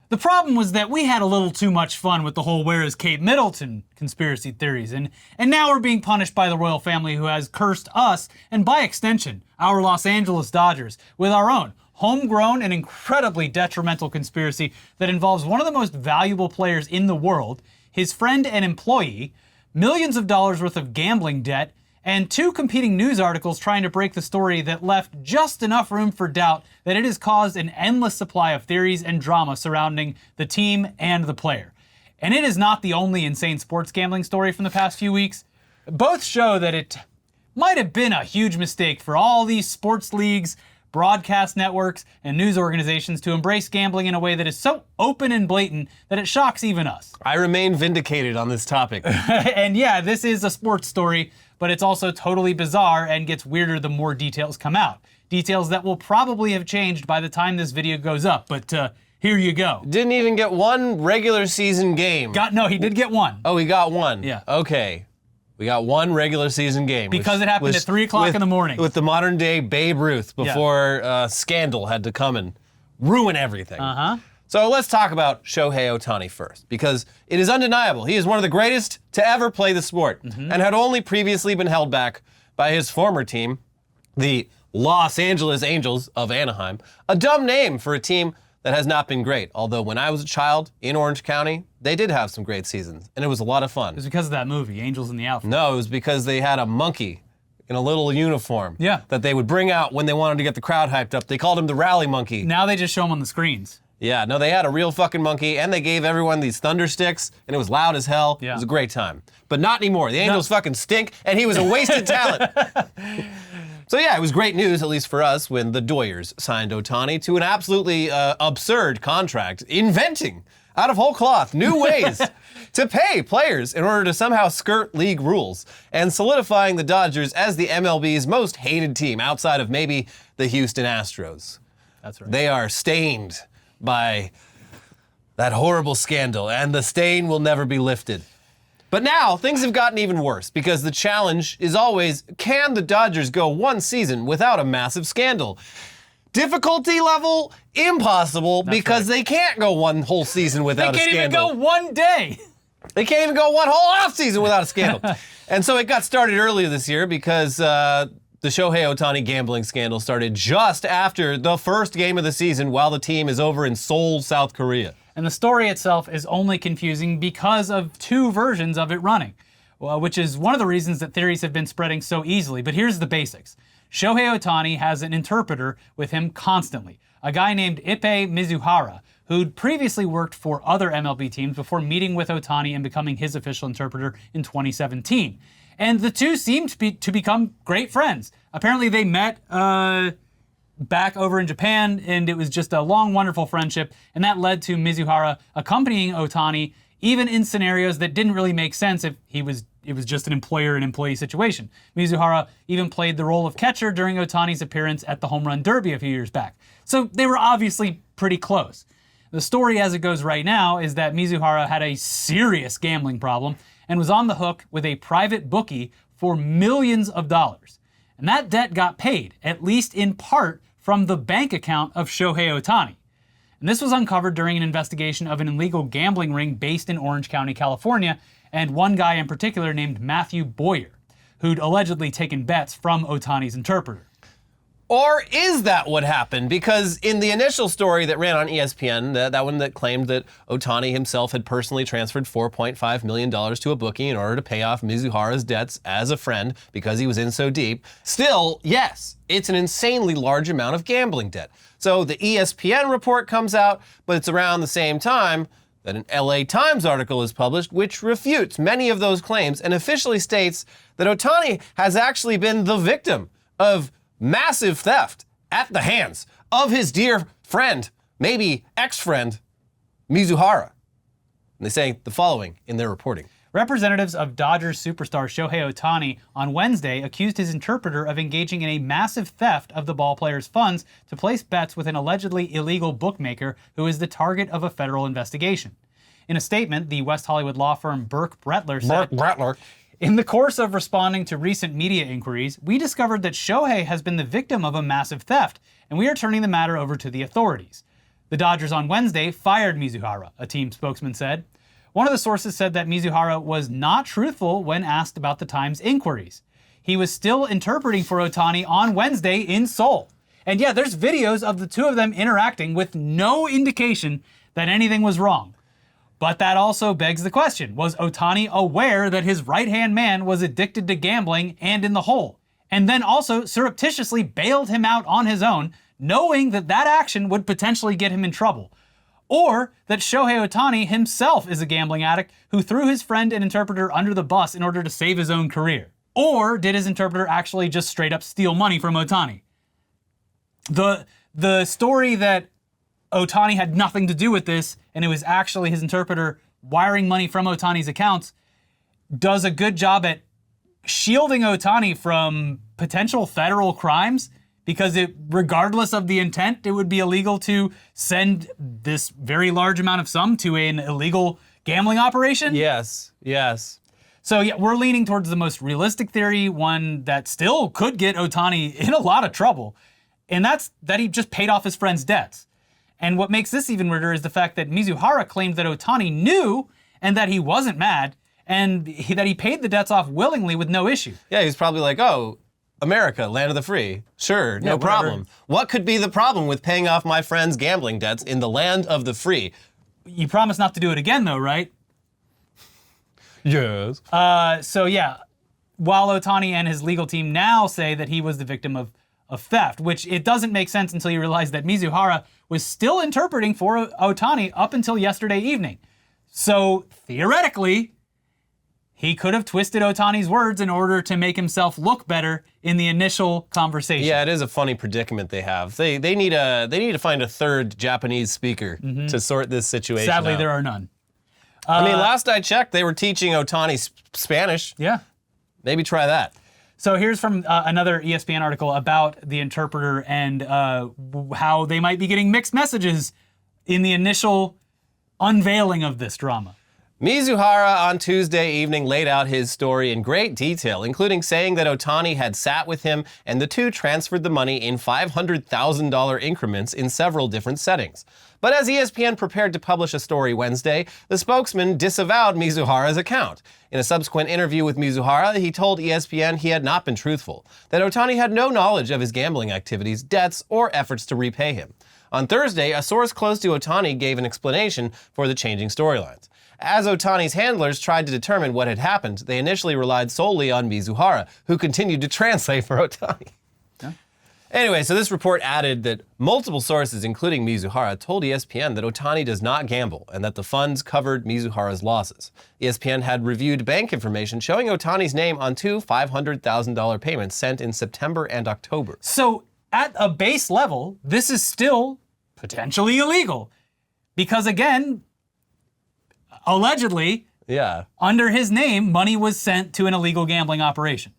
The problem was that we had a little too much fun with the whole "where is Kate Middleton" conspiracy theories, and now we're being punished by the royal family who has cursed us, and by extension, our Los Angeles Dodgers, with our own homegrown and incredibly detrimental conspiracy that involves one of the most valuable players in the world, his friend and employee, millions of dollars worth of gambling debt, and 2 competing news articles trying to break the story that left just enough room for doubt that it has caused an endless supply of theories and drama surrounding the team and the player. And it is not the only insane sports gambling story from the past few weeks. Both show that it might have been a huge mistake for all these sports leagues, broadcast networks, and news organizations to embrace gambling in a way that is so open and blatant that it shocks even us. I remain vindicated on this topic. And yeah, this is a sports story, but it's also totally bizarre and gets weirder the more details come out. Details that will probably have changed by the time this video goes up, but here you go. Didn't even get one regular season game. No, he did get one. Oh, he got one? Yeah. Okay. We got one regular season game. Because it happened at 3 o'clock in the morning. With the modern day Babe Ruth before scandal had to come and ruin everything. So let's talk about Shohei Ohtani first, because it is undeniable. He is one of the greatest to ever play the sport, and had only previously been held back by his former team, the Los Angeles Angels of Anaheim, a dumb name for a team that has not been great. Although when I was a child in Orange County, they did have some great seasons, and it was a lot of fun. It was because of that movie, Angels in the Outfield. No, it was because they had a monkey in a little uniform that they would bring out when they wanted to get the crowd hyped up. They called him the Rally Monkey. Now they just show him on the screens. Yeah, no, they had a real fucking monkey, and they gave everyone these thunder sticks, and it was loud as hell. Yeah. It was a great time. But not anymore. The Angels fucking stink, and he was a wasted talent. So yeah, it was great news, at least for us, when the Doyers signed Ohtani to an absolutely absurd contract, inventing, out of whole cloth, new ways to pay players in order to somehow skirt league rules, and solidifying the Dodgers as the MLB's most hated team, outside of maybe the Houston Astros. That's right. They are stained by that horrible scandal, and the stain will never be lifted. But now, things have gotten even worse, because the challenge is always, can the Dodgers go one season without a massive scandal? Difficulty level, impossible, because they can't go one whole season without a scandal. They can't even go one day. They can't even go one whole offseason without a scandal. And so it got started earlier this year because the Shohei Ohtani gambling scandal started just after the first game of the season while the team is over in Seoul, South Korea. And the story itself is only confusing because of 2 versions of it running, which is one of the reasons that theories have been spreading so easily. But here's the basics. Shohei Ohtani has an interpreter with him constantly, a guy named Ippei Mizuhara, who'd previously worked for other MLB teams before meeting with Ohtani and becoming his official interpreter in 2017. And the two seemed to become great friends. Apparently they met back over in Japan, and it was just a long, wonderful friendship, and that led to Mizuhara accompanying Ohtani even in scenarios that didn't really make sense if it was just an employer and employee situation. Mizuhara even played the role of catcher during Ohtani's appearance at the Home Run Derby a few years back. So they were obviously pretty close. The story as it goes right now is that Mizuhara had a serious gambling problem and was on the hook with a private bookie for millions of dollars. And that debt got paid, at least in part, from the bank account of Shohei Ohtani. And this was uncovered during an investigation of an illegal gambling ring based in Orange County, California, and one guy in particular named Matthew Boyer, who'd allegedly taken bets from Ohtani's interpreter. Or is that what happened? Because in the initial story that ran on ESPN, that one that claimed that Ohtani himself had personally transferred $4.5 million to a bookie in order to pay off Mizuhara's debts as a friend because he was in so deep, still, yes, it's an insanely large amount of gambling debt. So the ESPN report comes out, but it's around the same time that an LA Times article is published which refutes many of those claims and officially states that Ohtani has actually been the victim of massive theft at the hands of his dear friend, maybe ex-friend, Mizuhara. And they say the following in their reporting. Representatives of Dodgers superstar Shohei Ohtani on Wednesday accused his interpreter of engaging in a massive theft of the ballplayer's funds to place bets with an allegedly illegal bookmaker who is the target of a federal investigation. In a statement, the West Hollywood law firm Burke Brettler said, "In the course of responding to recent media inquiries, we discovered that Shohei has been the victim of a massive theft, and we are turning the matter over to the authorities. The Dodgers on Wednesday fired Mizuhara, a team spokesman said. One of the sources said that Mizuhara was not truthful when asked about the Times inquiries. He was still interpreting for Ohtani on Wednesday in Seoul. And yeah, there's videos of the two of them interacting with no indication that anything was wrong. But that also begs the question, was Ohtani aware that his right-hand man was addicted to gambling and in the hole? And then also surreptitiously bailed him out on his own, knowing that that action would potentially get him in trouble. Or that Shohei Ohtani himself is a gambling addict who threw his friend and interpreter under the bus in order to save his own career. Or did his interpreter actually just straight up steal money from Ohtani? The story that Ohtani had nothing to do with this and it was actually his interpreter wiring money from Ohtani's accounts does a good job at shielding Ohtani from potential federal crimes, because regardless of the intent, it would be illegal to send this very large amount of sum to an illegal gambling operation. Yes. So yeah, we're leaning towards the most realistic theory, one that still could get Ohtani in a lot of trouble, and that's that he just paid off his friend's debts. And what makes this even weirder is the fact that Mizuhara claimed that Ohtani knew and that he wasn't mad, and that he paid the debts off willingly with no issue. Yeah, he's probably like, oh, America, land of the free. Sure, no problem. What could be the problem with paying off my friend's gambling debts in the land of the free? You promise not to do it again, though, right? Yes. So yeah, while Ohtani and his legal team now say that he was the victim of theft, which it doesn't make sense until you realize that Mizuhara was still interpreting for Ohtani up until yesterday evening. So theoretically, he could have twisted Ohtani's words in order to make himself look better in the initial conversation. Yeah, it is a funny predicament they have. They need to find a third Japanese speaker to sort this situation Sadly, out. there are none. I mean, last I checked, they were teaching Ohtani Spanish. Yeah. Maybe try that. So here's from another ESPN article about the interpreter and how they might be getting mixed messages in the initial unveiling of this drama. Mizuhara on Tuesday evening laid out his story in great detail, including saying that Ohtani had sat with him and the two transferred the money in $500,000 increments in several different settings. But as ESPN prepared to publish a story Wednesday, the spokesman disavowed Mizuhara's account. In a subsequent interview with Mizuhara, he told ESPN he had not been truthful, that Ohtani had no knowledge of his gambling activities, debts, or efforts to repay him. On Thursday, a source close to Ohtani gave an explanation for the changing storylines. As Ohtani's handlers tried to determine what had happened, they initially relied solely on Mizuhara, who continued to translate for Ohtani. Yeah. Anyway, so this report added that multiple sources, including Mizuhara, told ESPN that Ohtani does not gamble and that the funds covered Mizuhara's losses. ESPN had reviewed bank information showing Ohtani's name on two $500,000 payments sent in September and October. So at a base level, this is still potentially illegal. Because again, allegedly, under his name, money was sent to an illegal gambling operation.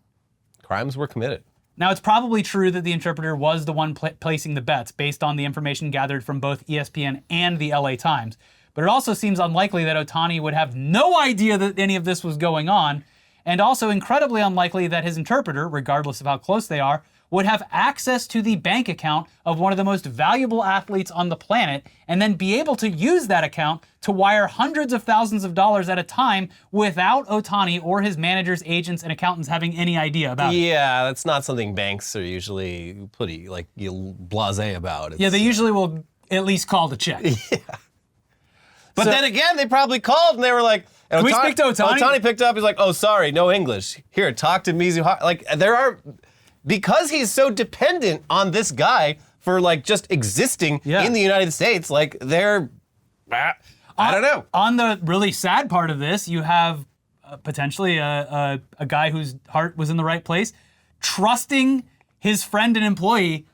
Crimes were committed. Now, it's probably true that the interpreter was the one placing the bets based on the information gathered from both ESPN and the LA Times. But it also seems unlikely that Ohtani would have no idea that any of this was going on, and also incredibly unlikely that his interpreter, regardless of how close they are, would have access to the bank account of one of the most valuable athletes on the planet and then be able to use that account to wire hundreds of thousands of dollars at a time without Ohtani or his managers, agents, and accountants having any idea about it. Yeah, that's not something banks are usually pretty blasé about. Yeah, they usually will at least call to check. Yeah. But then again, they probably called and they were like, can we speak to Ohtani? Ohtani picked up, he's like, oh, sorry, no English. Here, talk to Mizuhara. Like, because he's so dependent on this guy for just existing in the United States, I don't know. On the really sad part of this, you have potentially a guy whose heart was in the right place, trusting his friend and employee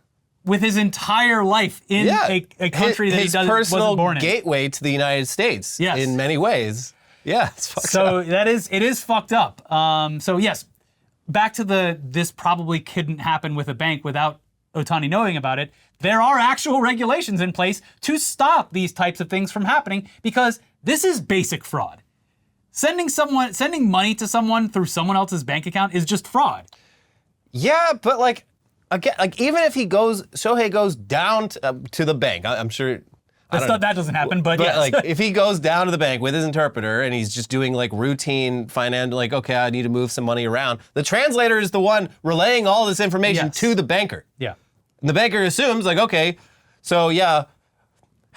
with his entire life in a country that he wasn't born in. His personal gateway to the United States in many ways. Yeah, it's fucked up. So it is fucked up. So yes, back to this probably couldn't happen with a bank without Ohtani knowing about it. There are actual regulations in place to stop these types of things from happening because this is basic fraud. Sending money to someone through someone else's bank account is just fraud. Yeah, but again, even if Shohei goes down to the bank, I'm sure That doesn't happen, but yes. like if he goes down to the bank with his interpreter and he's just doing like routine financial, like, okay, I need to move some money around. The translator is the one relaying all this information to the banker. Yeah. And the banker assumes like, okay, so yeah,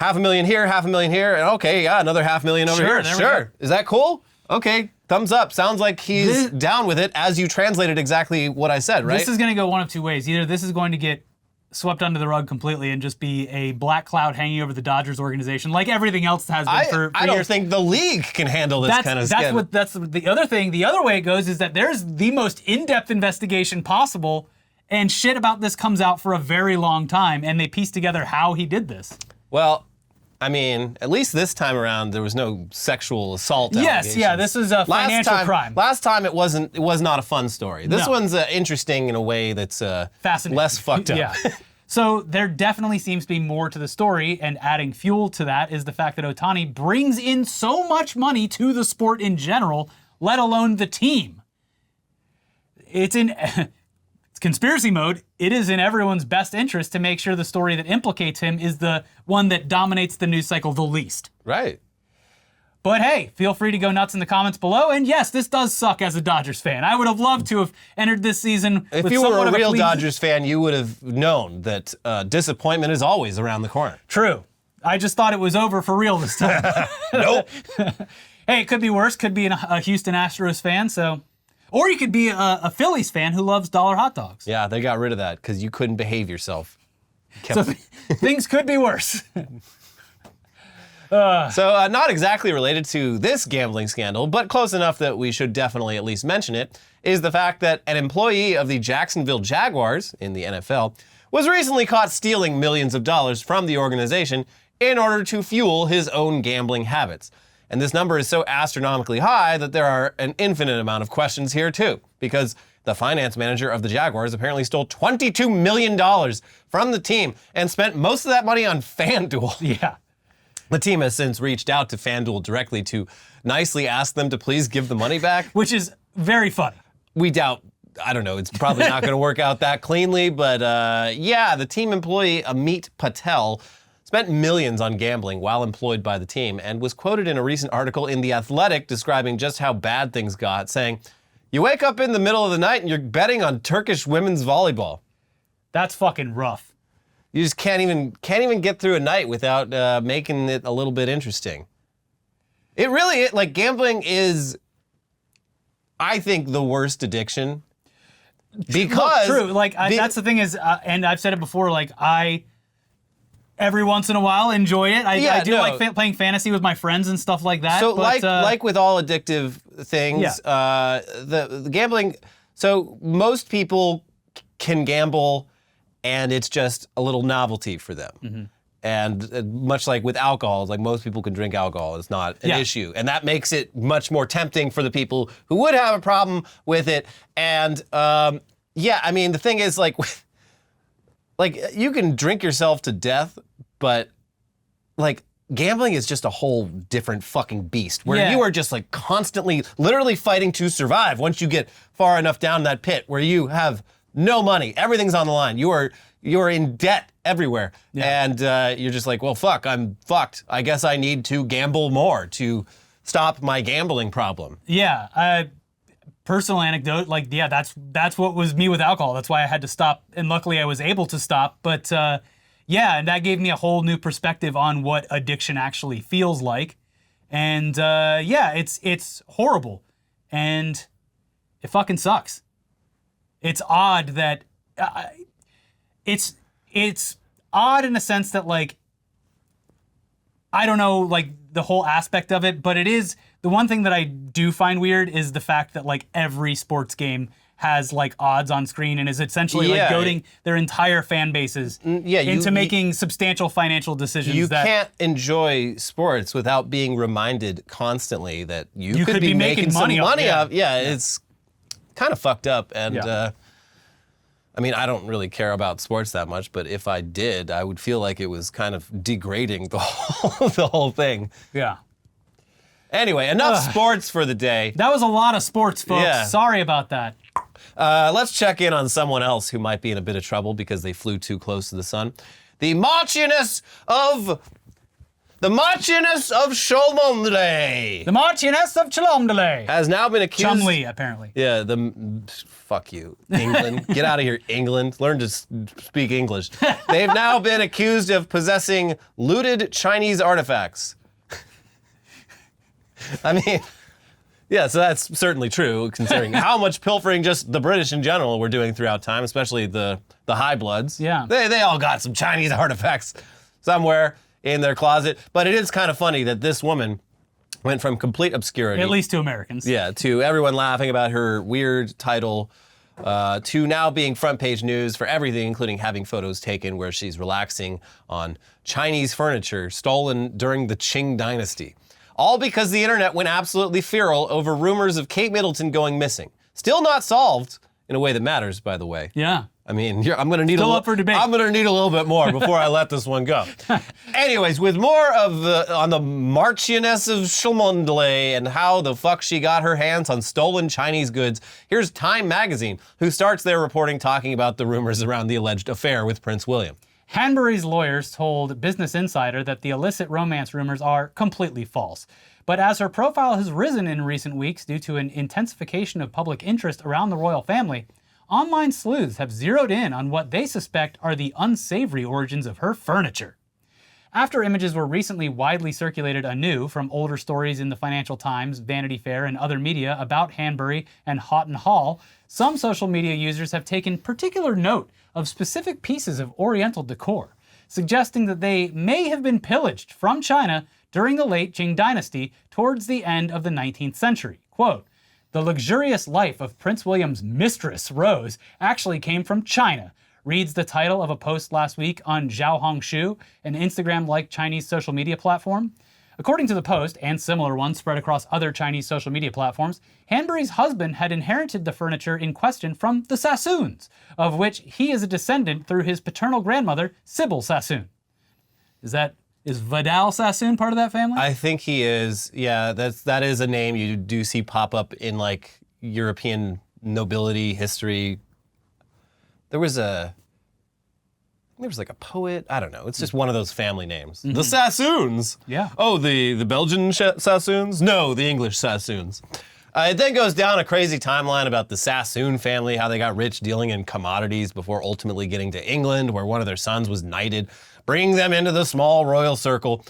$500,000 here, $500,000 here, and okay, yeah, another $500,000 over here. Sure. Is that cool? Okay, thumbs up. Sounds like he's down with it as you translated exactly what I said, right? This is going to go one of two ways. Either this is going to get swept under the rug completely and just be a black cloud hanging over the Dodgers organization, like everything else has been for years. I don't think the league can handle this kind of stuff. That's the other thing. The other way it goes is that there's the most in-depth investigation possible, and shit about this comes out for a very long time, and they piece together how he did this. Well, I mean, at least this time around, there was no sexual assault allegations. Yes, yeah, this is a financial crime. Last time, it was not a fun story. This one's interesting in a way that's fascinating, less fucked up. Yeah. So there definitely seems to be more to the story, and adding fuel to that is the fact that Ohtani brings in so much money to the sport in general, let alone the team. It's in conspiracy mode. It is in everyone's best interest to make sure the story that implicates him is the one that dominates the news cycle the least. Right. But hey, feel free to go nuts in the comments below. And yes, this does suck as a Dodgers fan. I would have loved to have entered this season with If you were a real Dodgers fan, you would have known that disappointment is always around the corner. True. I just thought it was over for real this time. Nope. Hey, it could be worse. Could be a Houston Astros fan, so... Or you could be a Phillies fan who loves dollar hot dogs. Yeah, they got rid of that because you couldn't behave yourself. So things could be worse. So not exactly related to this gambling scandal, but close enough that we should definitely at least mention it, is the fact that an employee of the Jacksonville Jaguars in the NFL was recently caught stealing millions of dollars from the organization in order to fuel his own gambling habits. And this number is so astronomically high that there are an infinite amount of questions here too, because the finance manager of the Jaguars apparently stole $22 million from the team and spent most of that money on FanDuel. Yeah. The team has since reached out to FanDuel directly to nicely ask them to please give the money back. Which is very funny. We doubt, I don't know, it's probably not going to work out that cleanly, but yeah, the team employee Amit Patel spent millions on gambling while employed by the team and was quoted in a recent article in The Athletic describing just how bad things got, saying, "You wake up in the middle of the night and you're betting on Turkish women's volleyball." That's fucking rough. You just can't even get through a night without making it a little bit interesting. It really, like, gambling is, I think, the worst addiction. Because... True, like, that's the thing is, and I've said it before, like, every once in a while enjoy it. I do like playing fantasy with my friends and stuff like that. So but, like with all addictive things, the gambling, so most people can gamble and it's just a little novelty for them. Mm-hmm. And much like with alcohol, like most people can drink alcohol, it's not an issue. And that makes it much more tempting for the people who would have a problem with it. And yeah, I mean, the thing is like you can drink yourself to death, but like gambling is just a whole different fucking beast where you are just like constantly, literally fighting to survive once you get far enough down that pit where you have no money. Everything's on the line. You are in debt everywhere. Yeah. And you're just like, well, fuck, I'm fucked. I guess I need to gamble more to stop my gambling problem. Yeah. Personal anecdote, like, yeah, that's what was me with alcohol. That's why I had to stop. And luckily I was able to stop. But yeah, and that gave me a whole new perspective on what addiction actually feels like. And yeah, it's horrible. And it fucking sucks. It's odd that it's odd in the sense that, like, I don't know, like, the whole aspect of it, but it is, the one thing that I do find weird is the fact that, like, every sports game has, like, odds on screen and is essentially, like, goading their entire fan bases into making substantial financial decisions. You can't enjoy sports without being reminded constantly that you could be making money off. It's kind of fucked up. And, I mean, I don't really care about sports that much, but if I did, I would feel like it was kind of degrading the whole thing. Yeah. Anyway, enough sports for the day. That was a lot of sports, folks. Yeah. Sorry about that. Let's check in on someone else who might be in a bit of trouble because they flew too close to the sun. The Marchioness of The Marchioness of Cholmondeley The Marchioness of Cholmondeley. has now been accused. Chumley, apparently. Yeah, fuck you, England. Get out of here, England. Learn to speak English. They've now been accused of possessing looted Chinese artifacts. I mean, yeah, so that's certainly true, considering how much pilfering just the British in general were doing throughout time, especially the High Bloods. Yeah. They all got some Chinese artifacts somewhere in their closet. But it is kind of funny that this woman went from complete obscurity. At least to Americans. Yeah, to everyone laughing about her weird title, to now being front page news for everything, including having photos taken where she's relaxing on Chinese furniture stolen during the Qing dynasty. All because the internet went absolutely feral over rumors of Kate Middleton going missing. Still not solved in a way that matters, by the way. Yeah. I mean, I'm going to need Still up for debate. I'm going to need a little bit more before I let this one go. Anyways, with more of on the Marchioness of Cholmondeley and how the fuck she got her hands on stolen Chinese goods, here's Time Magazine, who starts their reporting talking about the rumors around the alleged affair with Prince William. Hanbury's lawyers told Business Insider that the illicit romance rumors are completely false. But as her profile has risen in recent weeks due to an intensification of public interest around the royal family, online sleuths have zeroed in on what they suspect are the unsavory origins of her furniture. After images were recently widely circulated anew from older stories in the Financial Times, Vanity Fair, and other media about Hanbury and Houghton Hall, some social media users have taken particular note of specific pieces of Oriental decor, suggesting that they may have been pillaged from China during the late Qing dynasty towards the end of the 19th century. Quote, "The luxurious life of Prince William's mistress, Rose, actually came from China," reads the title of a post last week on Xiaohongshu, an Instagram-like Chinese social media platform. According to the post, and similar ones spread across other Chinese social media platforms, Hanbury's husband had inherited the furniture in question from the Sassoons, of which he is a descendant through his paternal grandmother, Sybil Sassoon. Is Vidal Sassoon part of that family? I think he is. Yeah, that is a name you do see pop up in like European nobility history. There was like a poet. I don't know. It's just one of those family names. The Sassoons. Yeah. Oh, the Belgian Sassoons? No, the English Sassoons. It then goes down a crazy timeline about the Sassoon family, how they got rich dealing in commodities before ultimately getting to England, where one of their sons was knighted, bringing them into the small royal circle.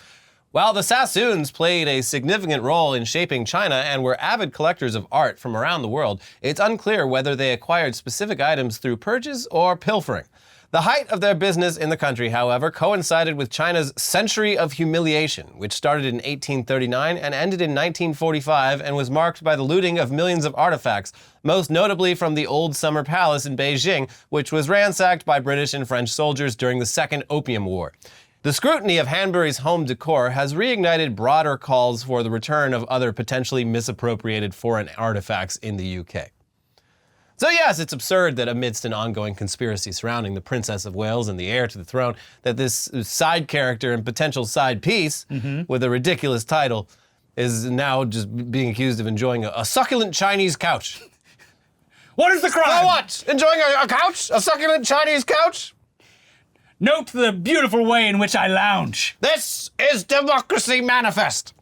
While the Sassoons played a significant role in shaping China and were avid collectors of art from around the world, it's unclear whether they acquired specific items through purchase or pilfering. The height of their business in the country, however, coincided with China's Century of Humiliation, which started in 1839 and ended in 1945 and was marked by the looting of millions of artifacts, most notably from the Old Summer Palace in Beijing, which was ransacked by British and French soldiers during the Second Opium War. The scrutiny of Hanbury's home decor has reignited broader calls for the return of other potentially misappropriated foreign artifacts in the UK. So yes, it's absurd that amidst an ongoing conspiracy surrounding the Princess of Wales and the heir to the throne, that this side character and potential side piece with a ridiculous title is now just being accused of enjoying a succulent Chinese couch. What is the crime? So what? Enjoying a couch? A succulent Chinese couch? Note the beautiful way in which I lounge. This is Democracy Manifest.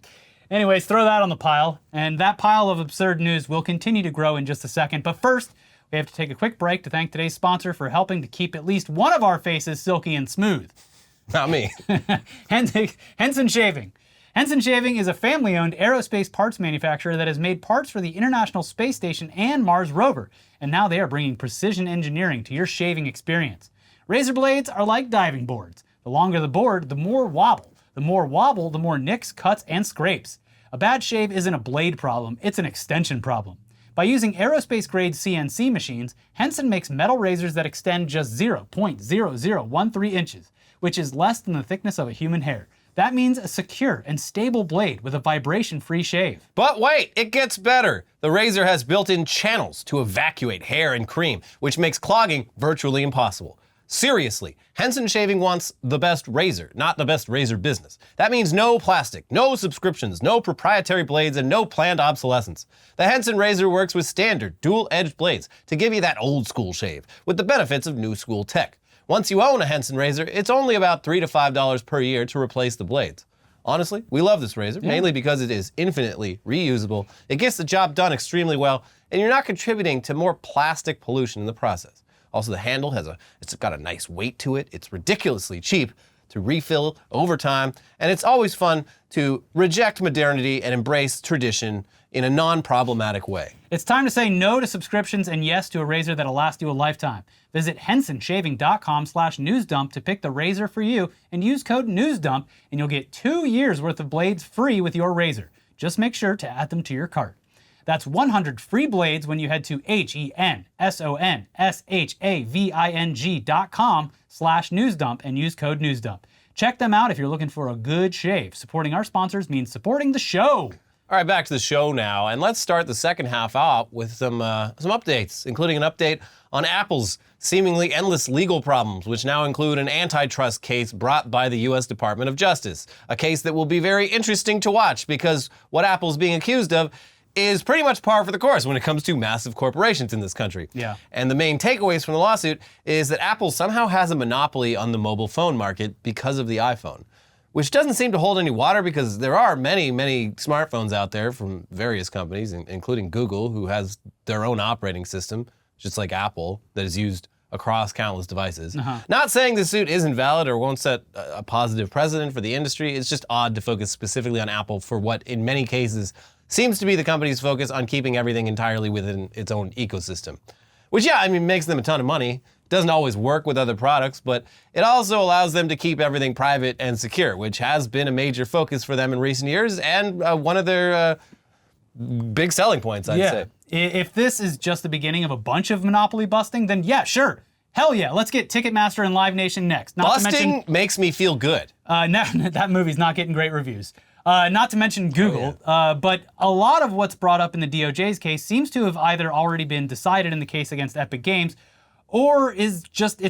Anyways, throw that on the pile, and that pile of absurd news will continue to grow in just a second. But first, we have to take a quick break to thank today's sponsor for helping to keep at least one of our faces silky and smooth. Not me. Henson Shaving. Henson Shaving is a family-owned aerospace parts manufacturer that has made parts for the International Space Station and Mars rover, and now they are bringing precision engineering to your shaving experience. Razor blades are like diving boards. The longer the board, the more wobble. The more wobble, the more nicks, cuts, and scrapes. A bad shave isn't a blade problem, it's an extension problem. By using aerospace-grade CNC machines, Henson makes metal razors that extend just 0.0013 inches, which is less than the thickness of a human hair. That means a secure and stable blade with a vibration-free shave. But wait, it gets better. The razor has built-in channels to evacuate hair and cream, which makes clogging virtually impossible. Seriously, Henson Shaving wants the best razor, not the best razor business. That means no plastic, no subscriptions, no proprietary blades, and no planned obsolescence. The Henson razor works with standard, dual-edged blades to give you that old-school shave, with the benefits of new-school tech. Once you own a Henson razor, it's only about $3 to $5 per year to replace the blades. Honestly, we love this razor, mainly because it is infinitely reusable. It gets the job done extremely well, and you're not contributing to more plastic pollution in the process. Also, the handle it's got a nice weight to it. It's ridiculously cheap to refill over time, and it's always fun to reject modernity and embrace tradition in a non-problematic way. It's time to say no to subscriptions and yes to a razor that'll last you a lifetime. Visit hensonshaving.com/newsdump to pick the razor for you and use code NEWSDUMP and you'll get 2 years worth of blades free with your razor. Just make sure to add them to your cart. That's 100 free blades when you head to hensonshaving.com/newsdump and use code NEWSDUMP. Check them out if you're looking for a good shave. Supporting our sponsors means supporting the show. All right, back to the show now, and let's start the second half out with some updates, including an update on Apple's seemingly endless legal problems, which now include an antitrust case brought by the U.S. Department of Justice, a case that will be very interesting to watch because what Apple's being accused of is pretty much par for the course when it comes to massive corporations in this country. Yeah. And the main takeaways from the lawsuit is that Apple somehow has a monopoly on the mobile phone market because of the iPhone, which doesn't seem to hold any water because there are many, many smartphones out there from various companies, including Google, who has their own operating system, just like Apple, that is used across countless devices. Not saying the suit isn't valid or won't set a positive precedent for the industry. It's just odd to focus specifically on Apple for what, in many cases, seems to be the company's focus on keeping everything entirely within its own ecosystem. Which, yeah, I mean, makes them a ton of money. Doesn't always work with other products, but it also allows them to keep everything private and secure, which has been a major focus for them in recent years and one of their big selling points, I'd say. If this is just the beginning of a bunch of monopoly busting, then yeah, sure. Hell yeah, let's get Ticketmaster and Live Nation next. Busting makes me feel good. That movie's not getting great reviews. Not to mention Google, but a lot of what's brought up in the DOJ's case seems to have either already been decided in the case against Epic Games, or is just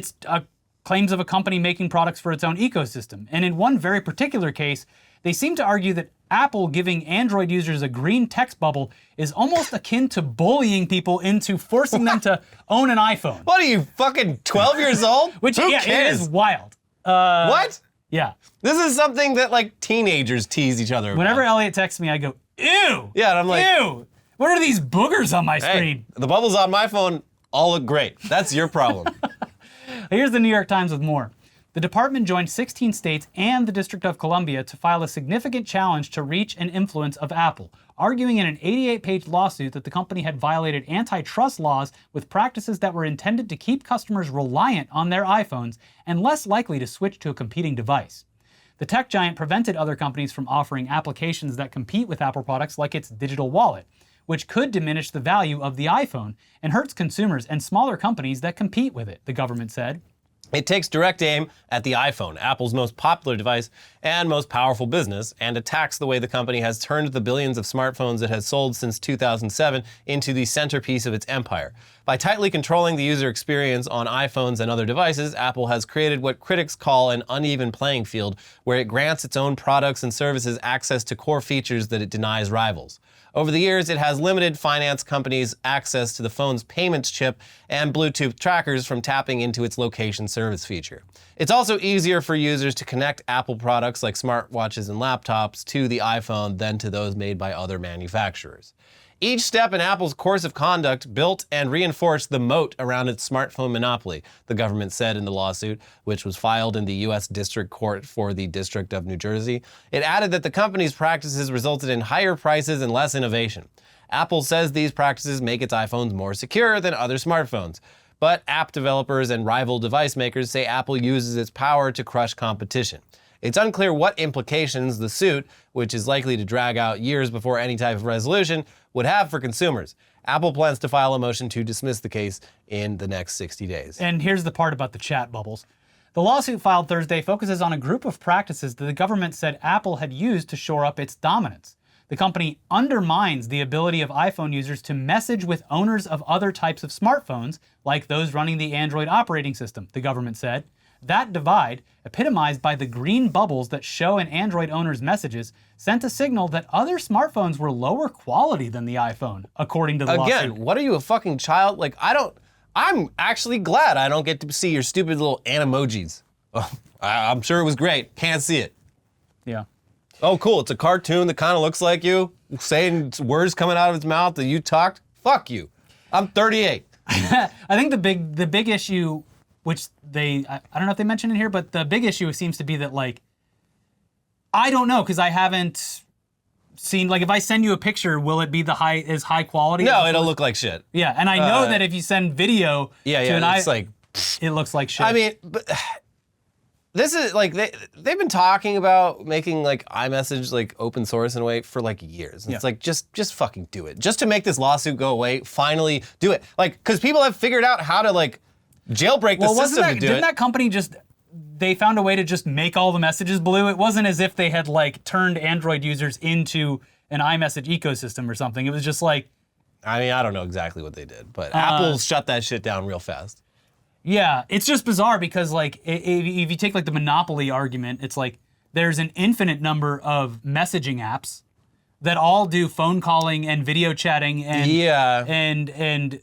claims of a company making products for its own ecosystem. And in one very particular case, they seem to argue that Apple giving Android users a green text bubble is almost akin to bullying people into forcing them to own an iPhone. What are you, fucking 12 years old? Which, Who yeah, cares? it is wild. What? Yeah. This is something that like teenagers tease each other about. Whenever Elliot texts me, I go, ew. Yeah, and I'm like, ew. What are these boogers on my screen? The bubbles on my phone all look great. That's your problem. Here's the New York Times with more. The department joined 16 states and the District of Columbia to file a significant challenge to reach and influence of Apple, arguing in an 88-page lawsuit that the company had violated antitrust laws with practices that were intended to keep customers reliant on their iPhones and less likely to switch to a competing device. The tech giant prevented other companies from offering applications that compete with Apple products like its digital wallet, which could diminish the value of the iPhone and hurts consumers and smaller companies that compete with it, the government said. It takes direct aim at the iPhone, Apple's most popular device and most powerful business, and attacks the way the company has turned the billions of smartphones it has sold since 2007 into the centerpiece of its empire. By tightly controlling the user experience on iPhones and other devices, Apple has created what critics call an uneven playing field, where it grants its own products and services access to core features that it denies rivals. Over the years, it has limited finance companies access to the phone's payments chip and Bluetooth trackers from tapping into its location service feature. It's also easier for users to connect Apple products like smartwatches and laptops to the iPhone than to those made by other manufacturers. Each step in Apple's course of conduct built and reinforced the moat around its smartphone monopoly, the government said in the lawsuit, which was filed in the U.S. District Court for the District of New Jersey. It added that the company's practices resulted in higher prices and less innovation. Apple says these practices make its iPhones more secure than other smartphones. But app developers and rival device makers say Apple uses its power to crush competition. It's unclear what implications the suit, which is likely to drag out years before any type of resolution, would have for consumers. Apple plans to file a motion to dismiss the case in the next 60 days. And here's the part about the chat bubbles. The lawsuit filed Thursday focuses on a group of practices that the government said Apple had used to shore up its dominance. The company undermines the ability of iPhone users to message with owners of other types of smartphones, like those running the Android operating system, the government said. That divide, epitomized by the green bubbles that show an Android owner's messages, sent a signal that other smartphones were lower quality than the iPhone, according to the lawsuit. Again, what are you, a fucking child? I'm actually glad I don't get to see your stupid little animojis. Oh, I'm sure it was great. Can't see it. Yeah. Oh, cool. It's a cartoon that kind of looks like you, saying words coming out of its mouth that you talked. Fuck you. I'm 38. I think the big issue, which I don't know if they mentioned it here, but the big issue seems to be that, like, I don't know, because I haven't seen, like, if I send you a picture, will it be as high quality? No, it'll look like shit. Yeah, and I know that if you send video to an it's like... it looks like shit. I mean, but this is, like, they've been talking about making, like, iMessage, like, open source in a way for, like, years. And it's like, just fucking do it. Just to make this lawsuit go away, finally do it. Like, because people have figured out how to, like, jailbreak the system to do it. Didn't that company they found a way to just make all the messages blue? It wasn't as if they had, like, turned Android users into an iMessage ecosystem or something. It was just like... I mean, I don't know exactly what they did, but Apple shut that shit down real fast. Yeah, it's just bizarre because, like, if you take, like, the monopoly argument, it's like there's an infinite number of messaging apps that all do phone calling and video chatting and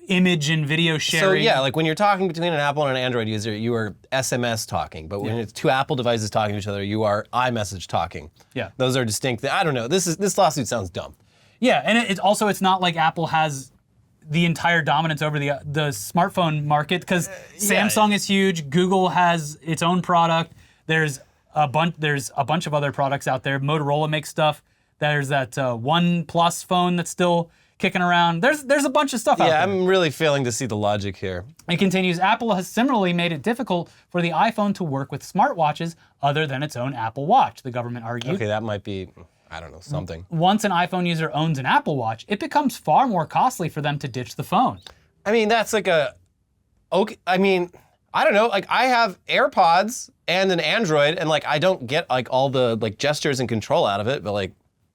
image and video sharing. So yeah, like when you're talking between an Apple and an Android user, you are SMS talking. But when it's two Apple devices talking to each other, you are iMessage talking. Yeah. Those are distinct. I don't know. This lawsuit sounds dumb. Yeah, and it's not like Apple has the entire dominance over the smartphone market, because Samsung is huge. Google has its own product. There's a bunch of other products out there. Motorola makes stuff. There's that OnePlus phone that's still kicking around. There's a bunch of stuff out there. Yeah, I'm really failing to see the logic here. It continues, Apple has similarly made it difficult for the iPhone to work with smartwatches other than its own Apple Watch, the government argued. Okay, that might be, I don't know, something. Once an iPhone user owns an Apple Watch, it becomes far more costly for them to ditch the phone. I mean, that's like okay, I mean, I don't know, like I have AirPods and an Android, and like I don't get like all the like gestures and control out of it, but like,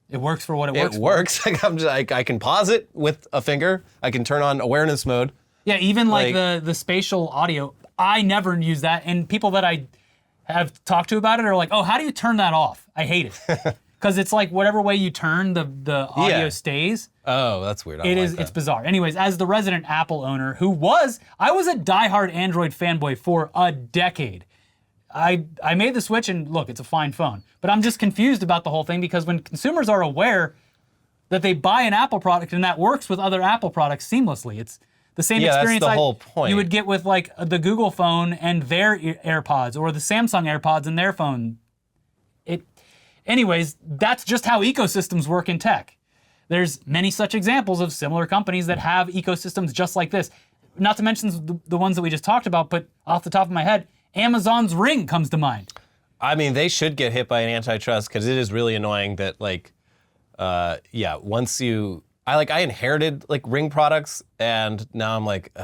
it works for what it works for. It works. Like I'm just, like I can pause it with a finger. I can turn on awareness mode. Yeah, even like the spatial audio, I never use that, and people that I have talked to about it are like, "Oh, how do you turn that off?" I hate it because it's like whatever way you turn, the audio stays. Oh, that's weird. It's bizarre. Anyways, as the resident Apple owner, I was a diehard Android fanboy for a decade. I made the switch, and look, it's a fine phone. But I'm just confused about the whole thing, because when consumers are aware that they buy an Apple product and that works with other Apple products seamlessly, it's the same experience that's the whole point. You would get with like the Google phone and their AirPods, or the Samsung AirPods and their phone. Anyways, that's just how ecosystems work in tech. There's many such examples of similar companies that have ecosystems just like this. Not to mention the ones that we just talked about, but off the top of my head, Amazon's Ring comes to mind. I mean, they should get hit by an antitrust, because it is really annoying that, like, once I inherited like Ring products, and now I'm like,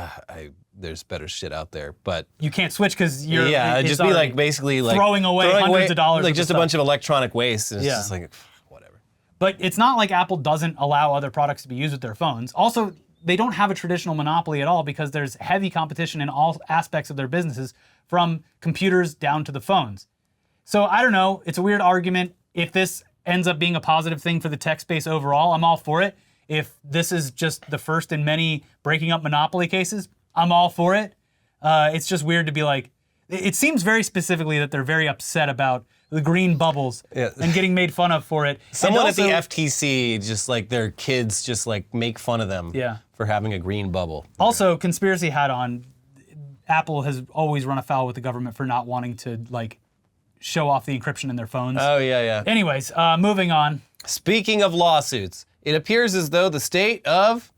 there's better shit out there, but you can't switch because you're just be like basically like throwing away hundreds of dollars, like just a bunch of electronic waste. And it's just like whatever. But it's not like Apple doesn't allow other products to be used with their phones. Also, they don't have a traditional monopoly at all, because there's heavy competition in all aspects of their businesses, from computers down to the phones. So I don't know, it's a weird argument. If this ends up being a positive thing for the tech space overall, I'm all for it. If this is just the first in many breaking up monopoly cases, I'm all for it. It's just weird to be like, it seems very specifically that they're very upset about the green bubbles and getting made fun of for it. Someone at the FTC, just like their kids just like make fun of them for having a green bubble. Also, conspiracy hat on, Apple has always run afoul with the government for not wanting to like show off the encryption in their phones. Oh, yeah. Anyways, moving on. Speaking of lawsuits, it appears as though the state of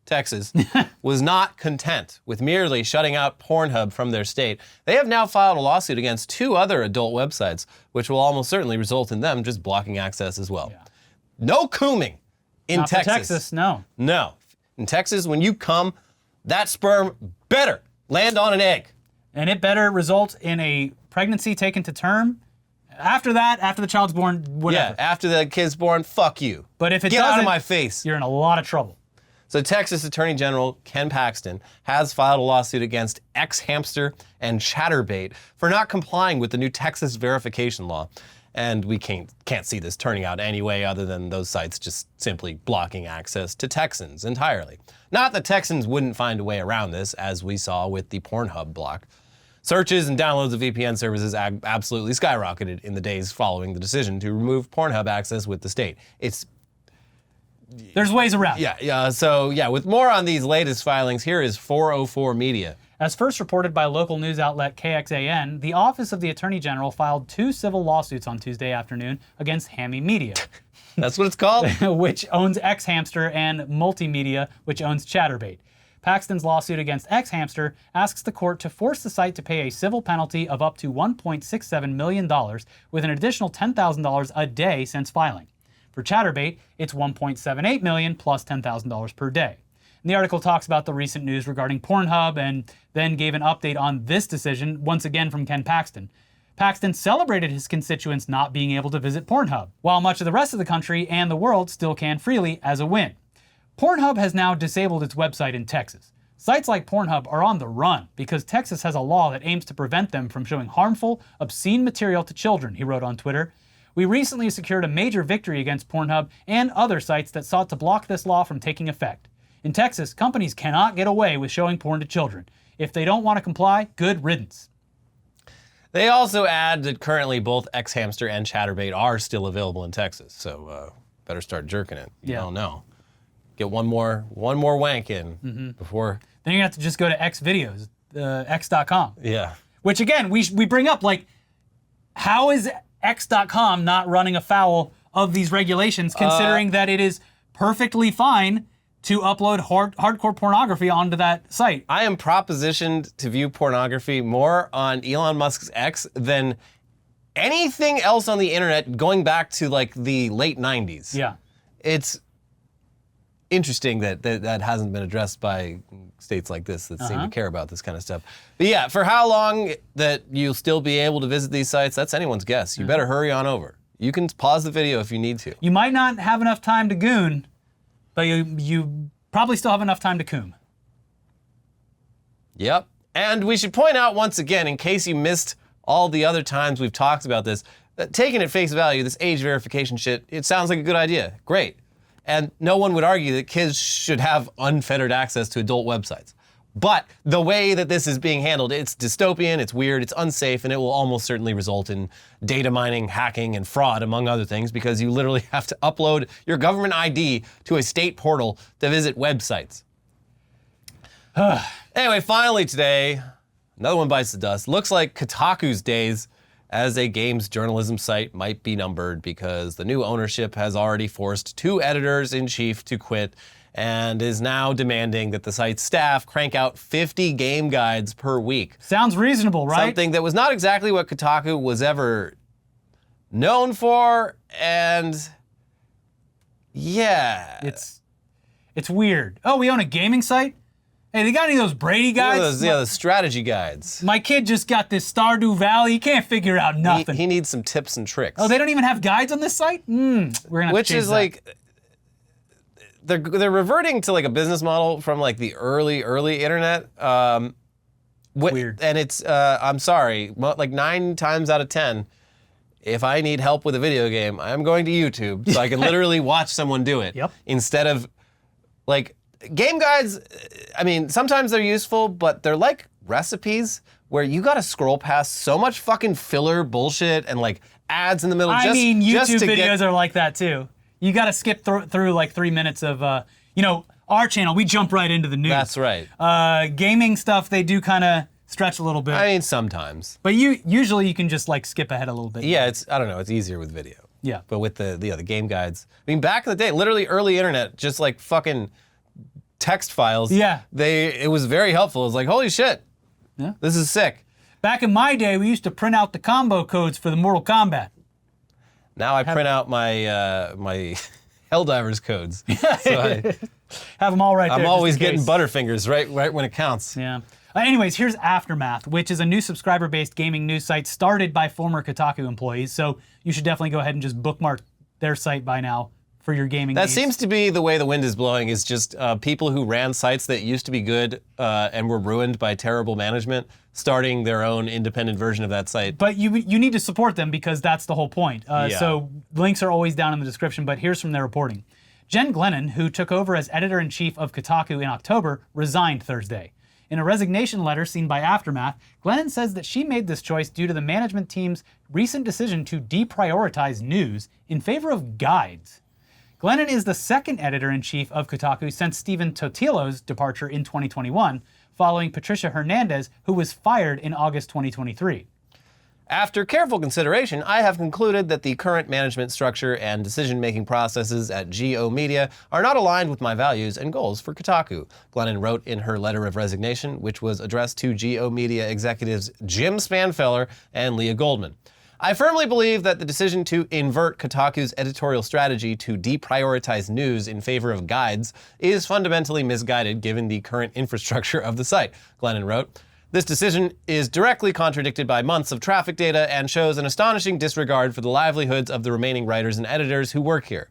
Texas was not content with merely shutting out Pornhub from their state. They have now filed a lawsuit against 2 other adult websites, which will almost certainly result in them just blocking access as well. Yeah. No cooming in not Texas. For Texas, no. No. In Texas, when you cum, that sperm better land on an egg. And it better result in a pregnancy taken to term. After that, after the child's born, whatever. Yeah, after the kid's born, fuck you. But if it Get doesn't, out of my face. You're in a lot of trouble. So Texas Attorney General Ken Paxton has filed a lawsuit against X-Hamster and Chatterbait for not complying with the new Texas verification law. And we can't see this turning out any way other than those sites just simply blocking access to Texans entirely. Not that Texans wouldn't find a way around this, as we saw with the Pornhub block. Searches and downloads of VPN services absolutely skyrocketed in the days following the decision to remove Pornhub access with the state. There's ways around. Yeah. So with more on these latest filings, here is 404 Media. As first reported by local news outlet KXAN, the Office of the Attorney General filed 2 civil lawsuits on Tuesday afternoon against Hammy Media, That's what it's called? which owns X-Hamster, and Multimedia, which owns Chatterbait. Paxton's lawsuit against X-Hamster asks the court to force the site to pay a civil penalty of up to $1.67 million with an additional $10,000 a day since filing. For Chatterbait, it's $1.78 million plus $10,000 per day. And the article talks about the recent news regarding Pornhub and then gave an update on this decision, once again from Ken Paxton. Paxton celebrated his constituents not being able to visit Pornhub, while much of the rest of the country and the world still can freely as a win. Pornhub has now disabled its website in Texas. Sites like Pornhub are on the run because Texas has a law that aims to prevent them from showing harmful, obscene material to children, he wrote on Twitter. We recently secured a major victory against Pornhub and other sites that sought to block this law from taking effect. In Texas, companies cannot get away with showing porn to children. If they don't want to comply, good riddance. They also add that currently both X-Hamster and Chatterbait are still available in Texas, so better start jerking it. You don't know. Get one more wank in before. Then you're gonna have to just go to X videos, x.com. Yeah. Which again, we bring up, like, how is x.com not running afoul of these regulations, considering that it is perfectly fine to upload hardcore pornography onto that site? I am propositioned to view pornography more on Elon Musk's X than anything else on the internet going back to like the late 90s. Yeah. It's interesting that hasn't been addressed by states like this that seem to care about this kind of stuff. But yeah, for how long that you'll still be able to visit these sites, that's anyone's guess. You better hurry on over. You can pause the video if you need to. You might not have enough time to goon, but you probably still have enough time to coom. Yep. And we should point out once again, in case you missed all the other times we've talked about this, that taking at face value, this age verification shit, it sounds like a good idea. Great. And no one would argue that kids should have unfettered access to adult websites. But the way that this is being handled, it's dystopian, it's weird, it's unsafe, and it will almost certainly result in data mining, hacking, and fraud, among other things, because you literally have to upload your government ID to a state portal to visit websites. Anyway, finally today, another one bites the dust. Looks like Kotaku's days as a games journalism site might be numbered because the new ownership has already forced 2 editors-in-chief to quit and is now demanding that the site's staff crank out 50 game guides per week. Sounds reasonable, right? Something that was not exactly what Kotaku was ever known for, and yeah. It's weird. Oh, we own a gaming site? Hey, they got any of those Brady guides? The strategy guides. My kid just got this Stardew Valley. He can't figure out nothing. He needs some tips and tricks. Oh, they don't even have guides on this site? We're gonna have to change Which is that. like, they're reverting to like a business model from like the early internet. Weird. And it's, I'm sorry, like 9 times out of 10, if I need help with a video game, I'm going to YouTube so I can literally watch someone do it. Yep. Instead of like, game guides, I mean, sometimes they're useful, but they're like recipes where you gotta scroll past so much fucking filler bullshit and like ads in the middle. YouTube just to videos are like that too. You gotta skip through like 3 minutes of, our channel, we jump right into the news. That's right. Gaming stuff, they do kind of stretch a little bit. I mean, sometimes. But usually you can just like skip ahead a little bit. Yeah, I don't know, it's easier with video. Yeah. But with the game guides, I mean, back in the day, literally early internet, just like fucking text files. Yeah. It was very helpful. It was like, holy shit, Yeah. this is sick. Back in my day, we used to print out the combo codes for the Mortal Kombat. Now I print out my my Helldivers codes. So Have them all right there. I'm just always in getting case. Butterfingers right when it counts. Yeah. Anyways, here's Aftermath, which is a new subscriber-based gaming news site started by former Kotaku employees. So you should definitely go ahead and just bookmark their site by now for your gaming That needs. seems to be the way the wind is blowing, is just people who ran sites that used to be good and were ruined by terrible management, starting their own independent version of that site. But you need to support them because that's the whole point. Yeah. So links are always down in the description, but here's from their reporting. Jen Glennon, who took over as editor-in-chief of Kotaku in October, resigned Thursday. In a resignation letter seen by Aftermath, Glennon says that she made this choice due to the management team's recent decision to deprioritize news in favor of guides. Glennon is the second editor-in-chief of Kotaku since Stephen Totilo's departure in 2021, following Patricia Hernandez, who was fired in August 2023. After careful consideration, I have concluded that the current management structure and decision-making processes at GO Media are not aligned with my values and goals for Kotaku, Glennon wrote in her letter of resignation, which was addressed to GO Media executives Jim Spanfeller and Leah Goldman. I firmly believe that the decision to invert Kotaku's editorial strategy to deprioritize news in favor of guides is fundamentally misguided given the current infrastructure of the site, Glennon wrote. This decision is directly contradicted by months of traffic data and shows an astonishing disregard for the livelihoods of the remaining writers and editors who work here.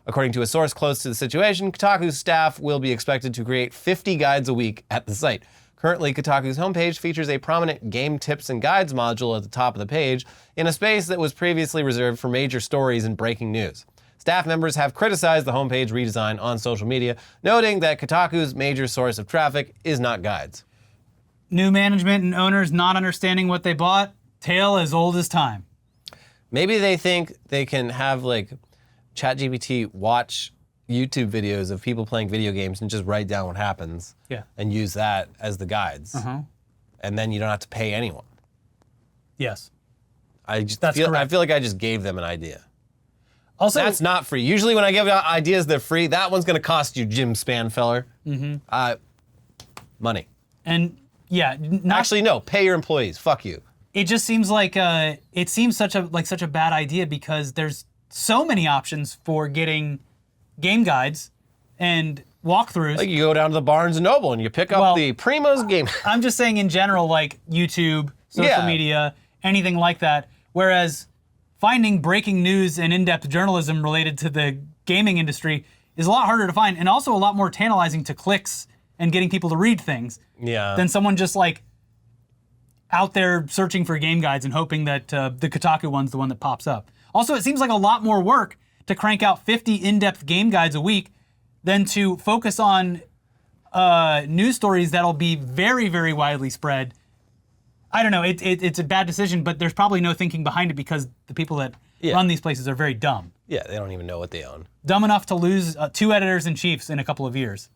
According to a source close to the situation, Kotaku's staff will be expected to create 50 guides a week at the site. Currently, Kotaku's homepage features a prominent game tips and guides module at the top of the page in a space that was previously reserved for major stories and breaking news. Staff members have criticized the homepage redesign on social media, noting that Kotaku's major source of traffic is not guides. New management and owners not understanding what they bought, tale as old as time. Maybe they think they can have like ChatGPT watch YouTube videos of people playing video games and just write down what happens. Yeah. And use that as the guides. And then you don't have to pay anyone. Yes. I feel like I just gave them an idea. Also, that's not free. Usually when I give out ideas, they're free. That one's going to cost you, Jim Spanfeller. Money. And yeah, actually no, pay your employees. Fuck you. It just seems like such a bad idea because there's so many options for getting game guides and walkthroughs. Like you go down to the Barnes & Noble and you pick up the Primo's game. I'm just saying in general, like YouTube, social media, anything like that. Whereas finding breaking news and in-depth journalism related to the gaming industry is a lot harder to find and also a lot more tantalizing to clicks and getting people to read things than someone just like out there searching for game guides and hoping that the Kotaku one's the one that pops up. Also, it seems like a lot more work to crank out 50 in-depth game guides a week than to focus on news stories that'll be very, very widely spread. I don't know, it's a bad decision, but there's probably no thinking behind it because the people that run these places are very dumb. Yeah, they don't even know what they own. Dumb enough to lose 2 editors-in-chiefs in a couple of years.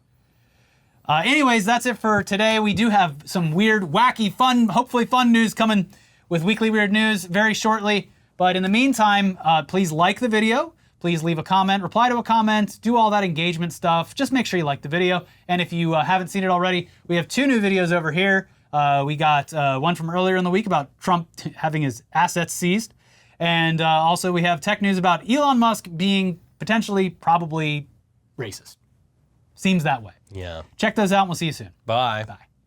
Anyways, that's it for today. We do have some weird, wacky, fun, hopefully fun news coming with Weekly Weird News very shortly. But in the meantime, please like the video. Please leave a comment, reply to a comment, do all that engagement stuff. Just make sure you like the video. And if you haven't seen it already, we have 2 new videos over here. We got one from earlier in the week about Trump having his assets seized. And also we have tech news about Elon Musk being potentially, probably racist. Seems that way. Yeah. Check those out and we'll see you soon. Bye. Bye.